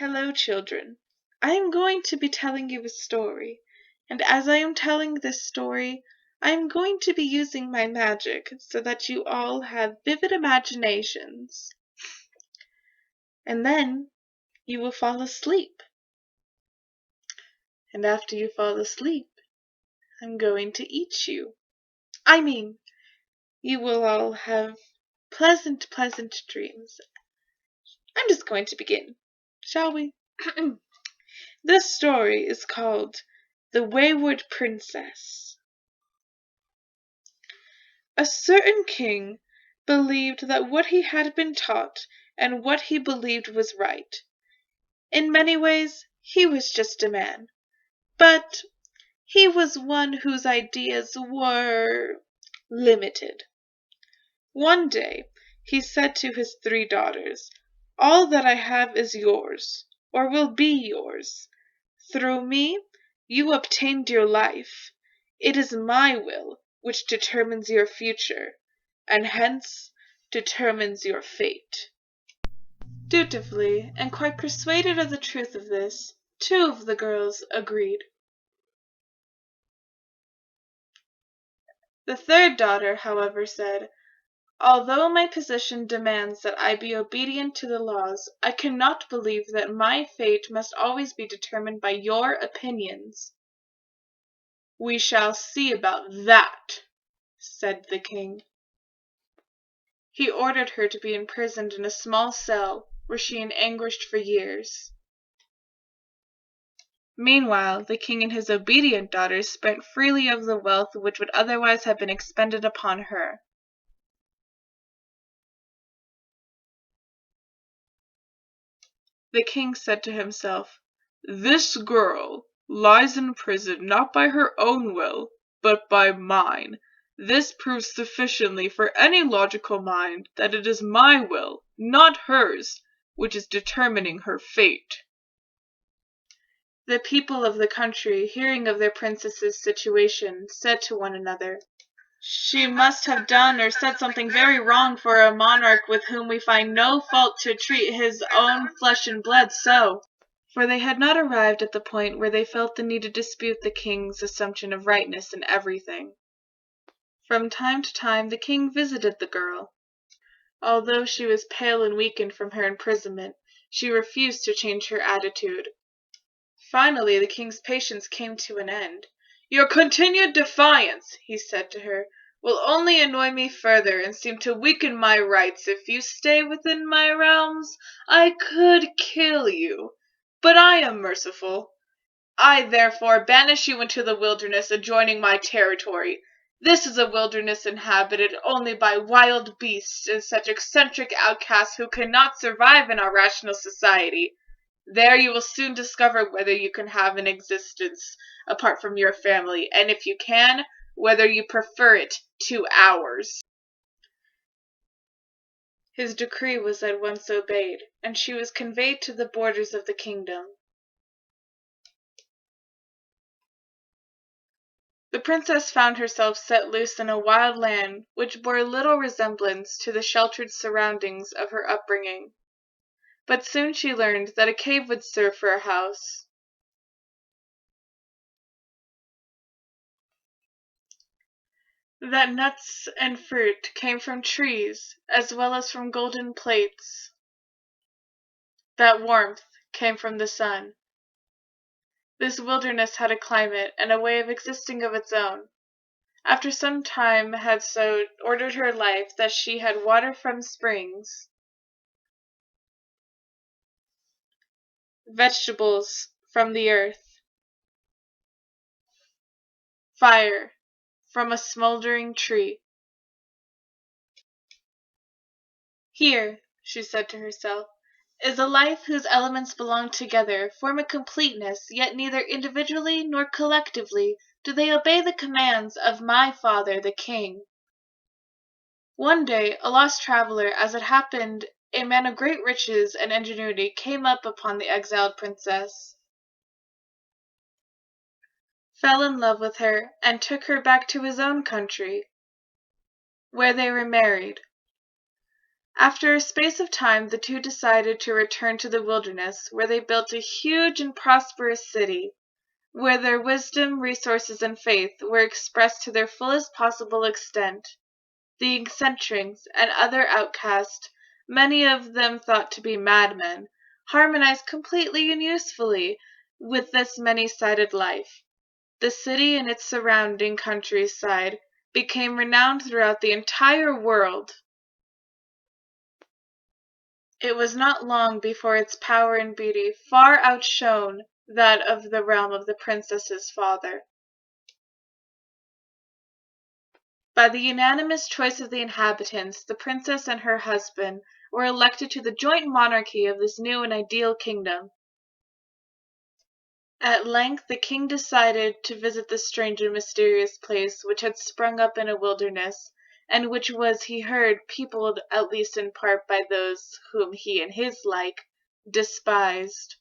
Hello, children. I am going to be telling you a story, and as I am telling this story, I am going to be using my magic so that you all have vivid imaginations. And then you will fall asleep. And after you fall asleep, I'm going to eat you. I mean, you will all have pleasant dreams. I'm just going to begin, shall we? This story is called The WayWard Princess. A certain king believed that what he had been taught and what he believed was right. In many ways, he was just a man, but he was one whose ideas were limited. One day, he said to his 3 daughters, "All that I have is yours, or will be yours. Through me, you obtained your life. It is my will which determines your future, and hence determines your fate." Dutifully, and quite persuaded of the truth of this, 2 of the girls agreed. The 3rd daughter, however, said, "Although my position demands that I be obedient to the laws, I cannot believe that my fate must always be determined by your opinions." "We shall see about that," said the king. He ordered her to be imprisoned in a small cell, where she anguished for years. Meanwhile, the king and his obedient daughters spent freely of the wealth which would otherwise have been expended upon her. The king said to himself, "This girl lies in prison not by her own will, but by mine. This proves sufficiently for any logical mind that it is my will, not hers, which is determining her fate." The people of the country, hearing of their princess's situation, said to one another, "She must have done or said something very wrong for a monarch with whom we find no fault to treat his own flesh and blood so." For they had not arrived at the point where they felt the need to dispute the king's assumption of rightness in everything. From time to time the king visited the girl. Although she was pale and weakened from her imprisonment, she refused to change her attitude. Finally, the king's patience came to an end. "Your continued defiance," he said to her, "will only annoy me further and seem to weaken my rights. If you stay within my realms, I could kill you. But I am merciful. I therefore banish you into the wilderness adjoining my territory. This is a wilderness inhabited only by wild beasts and such eccentric outcasts who cannot survive in our rational society. There you will soon discover whether you can have an existence apart from your family, and if you can, whether you prefer it to ours." His decree was at once obeyed, and she was conveyed to the borders of the kingdom. The princess found herself set loose in a wild land which bore little resemblance to the sheltered surroundings of her upbringing. But soon she learned that a cave would serve for a house. That nuts and fruit came from trees as well as from golden plates. That warmth came from the sun. This wilderness had a climate and a way of existing of its own. After some time had so ordered her life that she had water from springs, vegetables from the earth, fire from a smoldering tree. "Here," she said to herself, "is a life whose elements belong together, form a completeness, yet neither individually nor collectively do they obey the commands of my father the king." One day a lost traveler, as it happened a man of great riches and ingenuity, came up upon the exiled princess, fell in love with her, and took her back to his own country, where they were married. After a space of time, the two decided to return to the wilderness, where they built a huge and prosperous city, where their wisdom, resources, and faith were expressed to their fullest possible extent. The eccentrics and other outcasts, many of them thought to be madmen, harmonized completely and usefully with this many-sided life. The city and its surrounding countryside became renowned throughout the entire world. It was not long before its power and beauty far outshone that of the realm of the princess's father. By the unanimous choice of the inhabitants, the princess and her husband were elected to the joint monarchy of this new and ideal kingdom. At length the king decided to visit the strange and mysterious place which had sprung up in a wilderness, and which was, he heard, peopled at least in part by those whom he and his like despised.